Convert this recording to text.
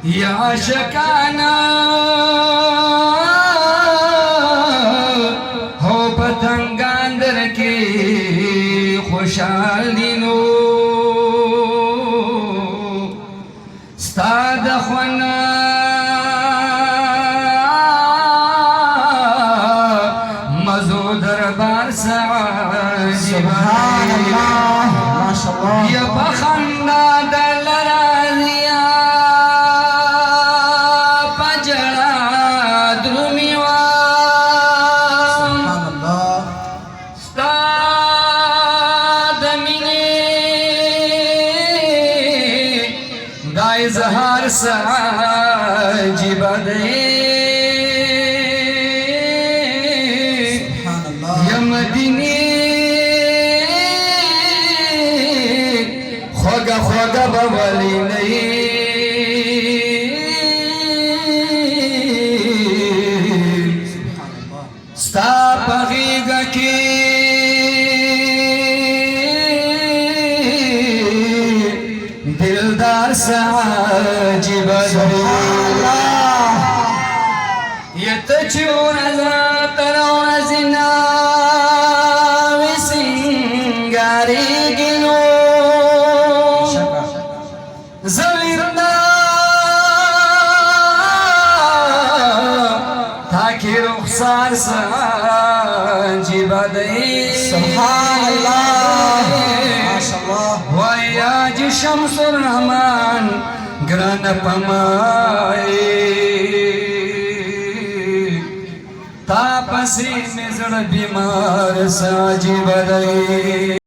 یا عاشقانا ہو پتنگان در کی خوشحالی نو ستا د خونا مزو دربار سعادی سبحان الله ما شاء الله یا بخندا دل راضیا پجڑا درمیوا سبحان الله ستا دمینی دا اظہار سعجب دی سبحان الله یا مدینی خوگا خوگا بولی نئی سبحان الله ستا پغیگا کی دلدار سعجب دی یتچون ترون زناوی سنگاری گنو زلیرنا تاکی رخصار سعجب دی سبحان الله ما شاء الله ویاج شمس الرحمن گران پمائی تا پسی میں زڑ بیمار ساجی بدئی